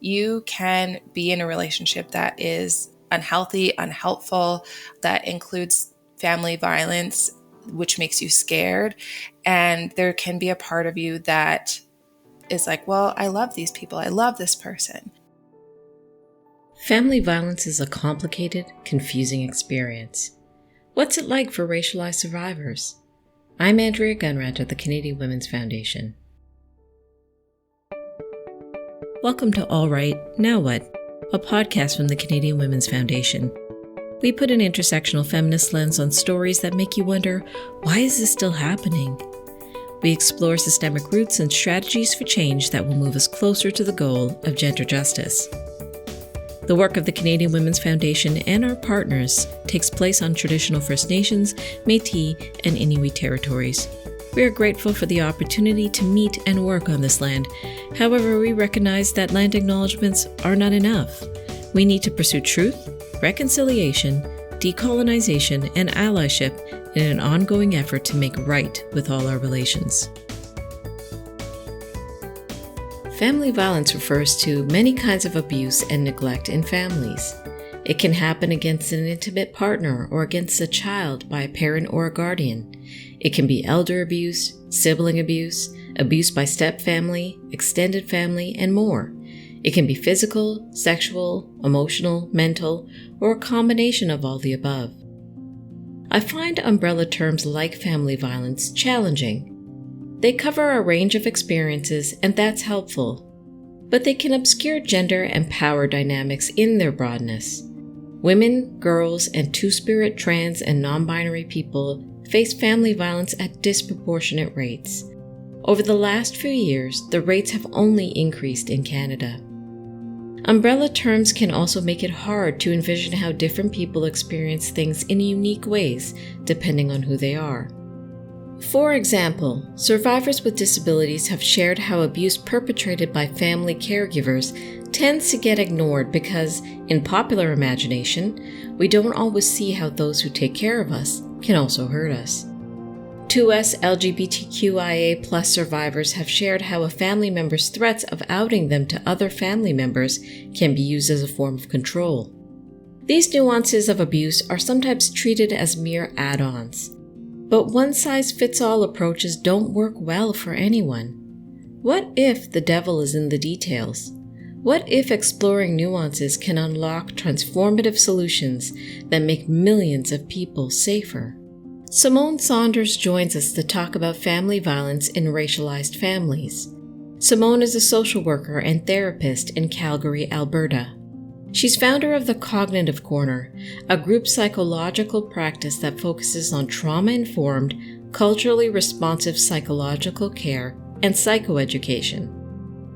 you can be in a relationship that is unhealthy, unhelpful, that includes family violence, which makes you scared. And there can be a part of you that is like, well, I love these people. I love this person. Family violence is a complicated, confusing experience. What's it like for racialized survivors? I'm Andrea Gunrat of the Canadian Women's Foundation. Welcome to All Right, Now What? A podcast from the Canadian Women's Foundation. We put an intersectional feminist lens on stories that make you wonder, why is this still happening? We explore systemic roots and strategies for change that will move us closer to the goal of gender justice. The work of the Canadian Women's Foundation and our partners takes place on traditional First Nations, Métis, and Inuit territories. We are grateful for the opportunity to meet and work on this land. However, we recognize that land acknowledgements are not enough. We need to pursue truth, reconciliation, decolonization, and allyship in an ongoing effort to make right with all our relations. Family violence refers to many kinds of abuse and neglect in families. It can happen against an intimate partner or against a child by a parent or a guardian. It can be elder abuse, sibling abuse, abuse by step-family, extended family, and more. It can be physical, sexual, emotional, mental, or a combination of all the above. I find umbrella terms like family violence challenging. They cover a range of experiences, and that's helpful. But they can obscure gender and power dynamics in their broadness. Women, girls, and two-spirit, trans, and non-binary people face family violence at disproportionate rates. Over the last few years, the rates have only increased in Canada. Umbrella terms can also make it hard to envision how different people experience things in unique ways, depending on who they are. For example, survivors with disabilities have shared how abuse perpetrated by family caregivers tends to get ignored because, in popular imagination, we don't always see how those who take care of us can also hurt us. 2S LGBTQIA+ survivors have shared how a family member's threats of outing them to other family members can be used as a form of control. These nuances of abuse are sometimes treated as mere add-ons. But one-size-fits-all approaches don't work well for anyone. What if the devil is in the details? What if exploring nuances can unlock transformative solutions that make millions of people safer? Simone Saunders joins us to talk about family violence in racialized families. Simone is a social worker and therapist in Calgary, Alberta. She's founder of the Cognitive Corner, a group psychological practice that focuses on trauma-informed, culturally responsive psychological care and psychoeducation.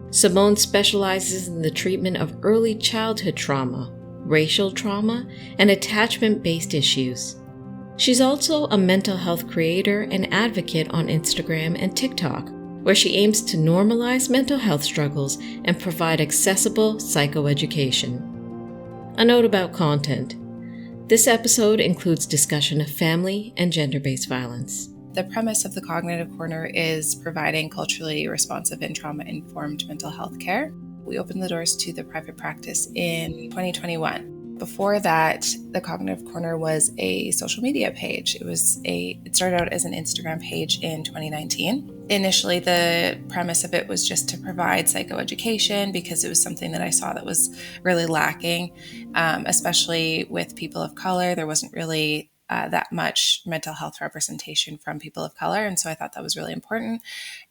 Simone specializes in the treatment of early childhood trauma, racial trauma, and attachment-based issues. She's also a mental health creator and advocate on Instagram and TikTok, where she aims to normalize mental health struggles and provide accessible psychoeducation. A note about content. This episode includes discussion of family and gender-based violence. The premise of the Cognitive Corner is providing culturally responsive and trauma-informed mental health care. We opened the doors to the private practice in 2021. Before that, the Cognitive Corner was a social media page. It started out as an Instagram page in 2019. Initially, the premise of it was just to provide psychoeducation because it was something that I saw that was really lacking, especially with people of color. There wasn't really that much mental health representation from people of color. And so I thought that was really important.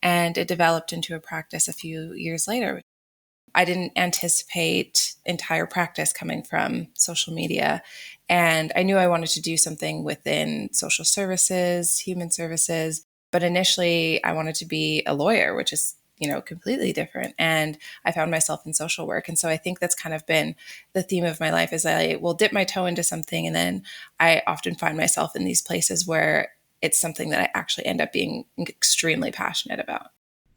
And it developed into a practice a few years later. I didn't anticipate entire practice coming from social media. And I knew I wanted to do something within social services, human services. But initially, I wanted to be a lawyer, which is, completely different. And I found myself in social work. And so I think that's kind of been the theme of my life is I will dip my toe into something. And then I often find myself in these places where it's something that I actually end up being extremely passionate about.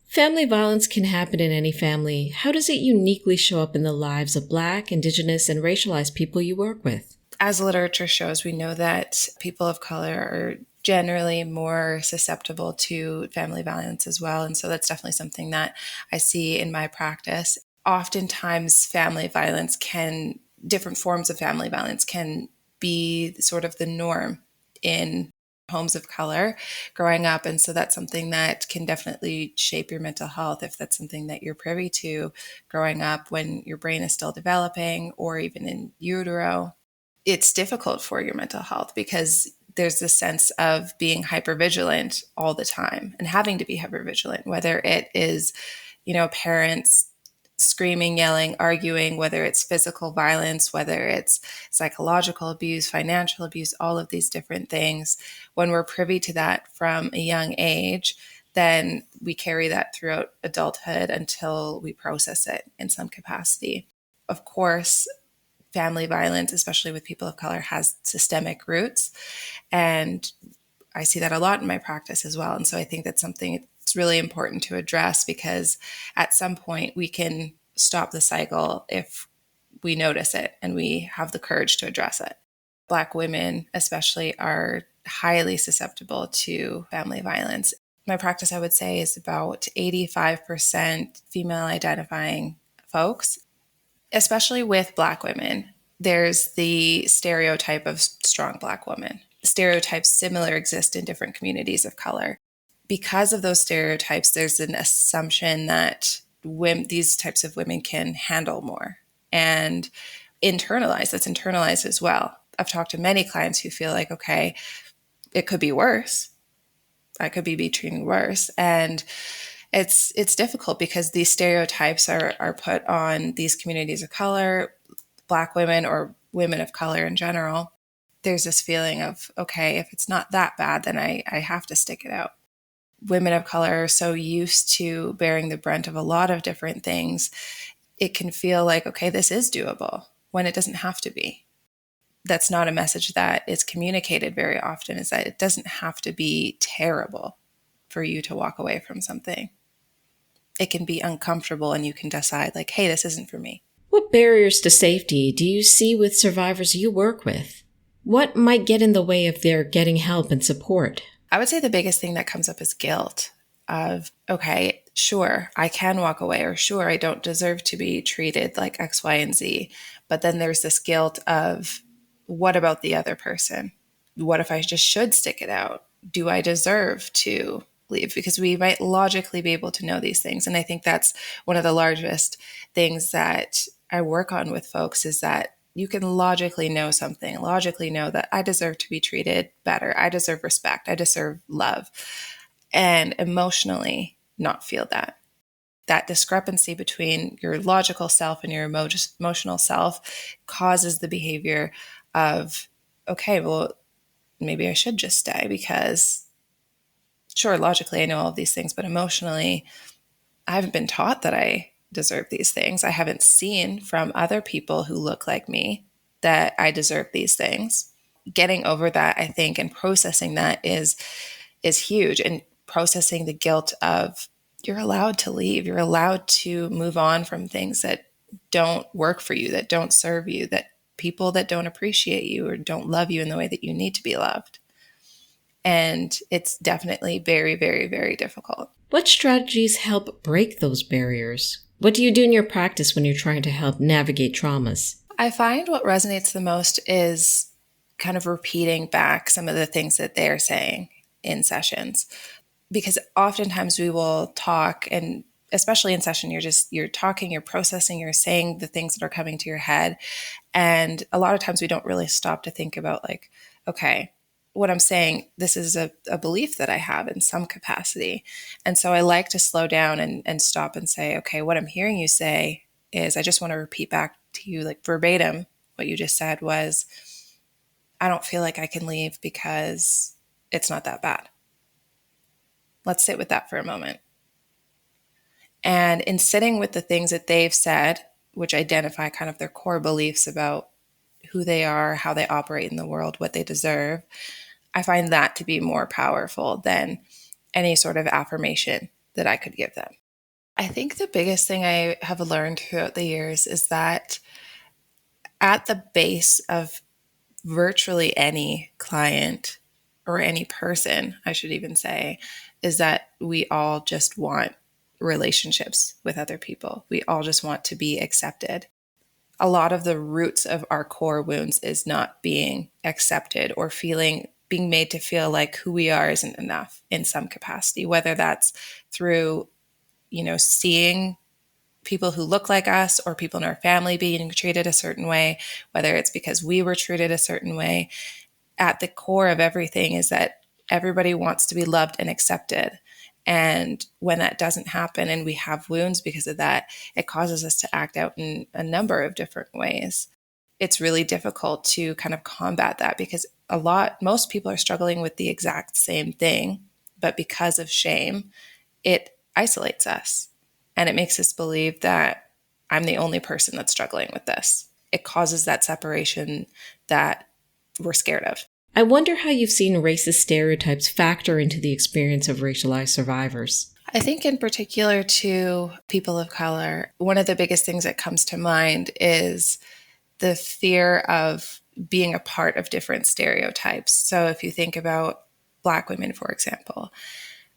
Family violence can happen in any family. How does it uniquely show up in the lives of Black, Indigenous, and racialized people you work with? As literature shows, we know that people of color are generally more susceptible to family violence as well. And so that's definitely something that I see in my practice. oftentimes different forms of family violence can be sort of the norm in homes of color growing up. And so that's something that can definitely shape your mental health if that's something that you're privy to growing up when your brain is still developing or even in utero. It's difficult for your mental health because there's this sense of being hypervigilant all the time and having to be hypervigilant, whether it is, parents screaming, yelling, arguing, whether it's physical violence, whether it's psychological abuse, financial abuse, all of these different things. When we're privy to that from a young age, then we carry that throughout adulthood until we process it in some capacity. Of course, family violence, especially with people of color, has systemic roots. And I see that a lot in my practice as well. And so I think that's something it's really important to address because at some point we can stop the cycle if we notice it and we have the courage to address it. Black women, especially, are highly susceptible to family violence. My practice, I would say, is about 85% female identifying folks, especially with Black women. There's the stereotype of strong Black woman. Stereotypes similar exist in different communities of color. Because of those stereotypes, there's an assumption that these types of women can handle more and that's internalized as well. I've talked to many clients who feel like, okay, it could be worse. I could be treated worse. And it's difficult because these stereotypes are put on these communities of color, Black women or women of color in general. There's this feeling of, okay, if it's not that bad, then I have to stick it out. Women of color are so used to bearing the brunt of a lot of different things. It can feel like, okay, this is doable when it doesn't have to be. That's not a message that is communicated very often, is that it doesn't have to be terrible for you to walk away from something. It can be uncomfortable and you can decide like, hey, this isn't for me. What barriers to safety do you see with survivors you work with? What might get in the way of their getting help and support? I would say the biggest thing that comes up is guilt of, okay, sure, I can walk away, or sure, I don't deserve to be treated like X, Y, and Z. But then there's this guilt of, what about the other person? What if I just should stick it out? Do I deserve to leave? Because we might logically be able to know these things. And I think that's one of the largest things that I work on with folks, is that you can logically know something, logically know that I deserve to be treated better. I deserve respect. I deserve love. And emotionally not feel that. That discrepancy between your logical self and your emotional self causes the behavior of, okay, well, maybe I should just stay because, sure, logically I know all of these things, but emotionally I haven't been taught that I deserve these things. I haven't seen from other people who look like me that I deserve these things. Getting over that, I think, and processing that is huge. And processing the guilt of, you're allowed to leave. You're allowed to move on from things that don't work for you, that don't serve you, that people that don't appreciate you or don't love you in the way that you need to be loved. And it's definitely very, very, very difficult. What strategies help break those barriers? What do you do in your practice when you're trying to help navigate traumas? I find what resonates the most is kind of repeating back some of the things that they're saying in sessions. Because oftentimes we will talk, and especially in session, you're talking, you're processing, you're saying the things that are coming to your head. And a lot of times we don't really stop to think about like, okay, what I'm saying, this is a belief that I have in some capacity. And so I like to slow down and stop and say, okay, what I'm hearing you say is, I just want to repeat back to you like verbatim what you just said was, I don't feel like I can leave because it's not that bad. Let's sit with that for a moment. And in sitting with the things that they've said, which identify kind of their core beliefs about who they are, how they operate in the world, what they deserve, I find that to be more powerful than any sort of affirmation that I could give them. I think the biggest thing I have learned throughout the years is that at the base of virtually any client, or any person, I should even say, is that we all just want relationships with other people. We all just want to be accepted. A lot of the roots of our core wounds is not being accepted or being made to feel like who we are isn't enough in some capacity, whether that's through, seeing people who look like us or people in our family being treated a certain way, whether it's because we were treated a certain way. At the core of everything is that everybody wants to be loved and accepted. And when that doesn't happen and we have wounds because of that, it causes us to act out in a number of different ways. It's really difficult to kind of combat that because most people are struggling with the exact same thing, but because of shame, it isolates us and it makes us believe that I'm the only person that's struggling with this. It causes that separation that we're scared of. I wonder how you've seen racist stereotypes factor into the experience of racialized survivors. I think in particular to people of color, one of the biggest things that comes to mind is the fear of being a part of different stereotypes. So if you think about Black women, for example,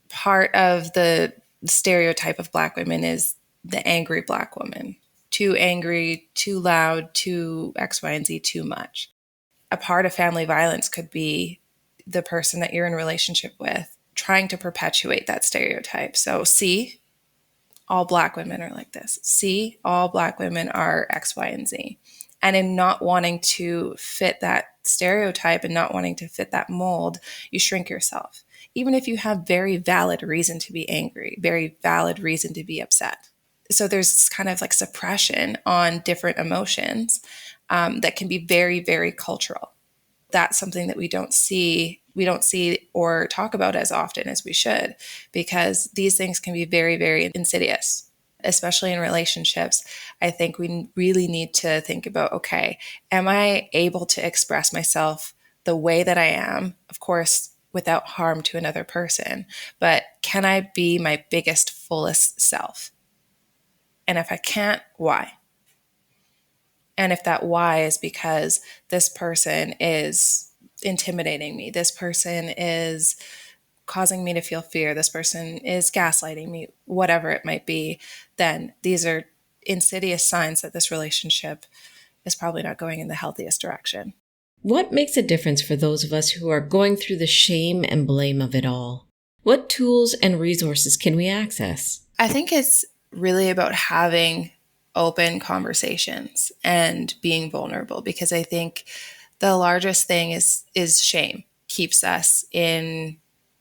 part of the stereotype of Black women is the angry Black woman. Too angry, too loud, too X, Y, and Z, too much. A part of family violence could be the person that you're in a relationship with trying to perpetuate that stereotype. So, see, all Black women are like this. See, all Black women are X, Y, and Z. And in not wanting to fit that stereotype and not wanting to fit that mold, you shrink yourself. Even if you have very valid reason to be angry, very valid reason to be upset. So there's kind of like suppression on different emotions that can be very, very cultural. That's something that we don't see or talk about as often as we should, because these things can be very, very insidious, especially in relationships. I think we really need to think about, okay, am I able to express myself the way that I am? Of course, without harm to another person, but can I be my biggest, fullest self? And if I can't, why? And if that why is because this person is intimidating me, this person is causing me to feel fear, this person is gaslighting me, whatever it might be, then these are insidious signs that this relationship is probably not going in the healthiest direction. What makes a difference for those of us who are going through the shame and blame of it all? What tools and resources can we access? I think it's really about having open conversations and being vulnerable, because I think the largest thing is shame. Keeps us in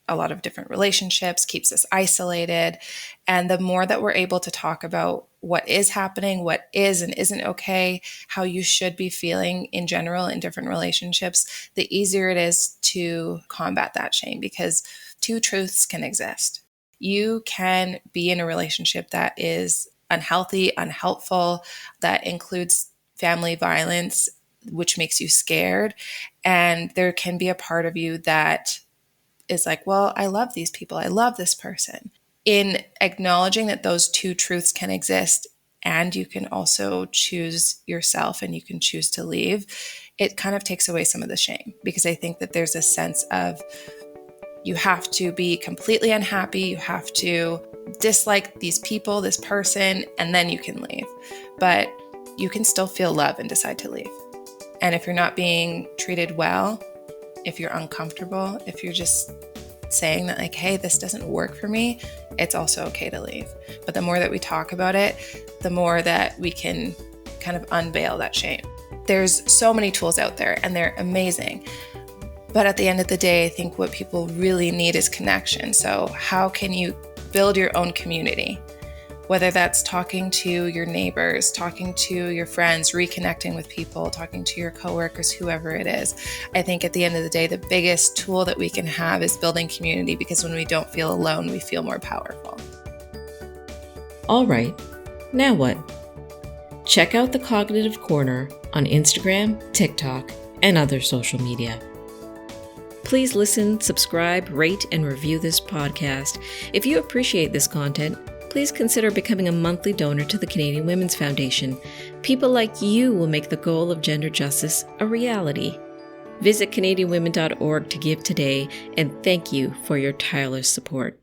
a lot of different relationships, keeps us isolated. And the more that we're able to talk about what is happening, what is and isn't okay, how you should be feeling in general in different relationships, the easier it is to combat that shame, because two truths can exist. You can be in a relationship that is unhealthy, unhelpful, that includes family violence, which makes you scared. And there can be a part of you that is like, well, I love these people. I love this person. In acknowledging that those two truths can exist, and you can also choose yourself and you can choose to leave, it kind of takes away some of the shame, because I think that there's a sense of you have to be completely unhappy. You have to dislike these people, this person, and then you can leave. But you can still feel love and decide to leave. And if you're not being treated well, if you're uncomfortable, if you're just saying that like, hey, this doesn't work for me, it's also okay to leave. But the more that we talk about it, the more that we can kind of unveil that shame. There's so many tools out there and they're amazing. But at the end of the day, I think what people really need is connection. So how can you build your own community? Whether that's talking to your neighbors, talking to your friends, reconnecting with people, talking to your coworkers, whoever it is. I think at the end of the day, the biggest tool that we can have is building community, because when we don't feel alone, we feel more powerful. All right, now what? Check out the Cognitive Corner on Instagram, TikTok, and other social media. Please listen, subscribe, rate, and review this podcast. If you appreciate this content, please consider becoming a monthly donor to the Canadian Women's Foundation. People like you will make the goal of gender justice a reality. Visit CanadianWomen.org to give today, and thank you for your tireless support.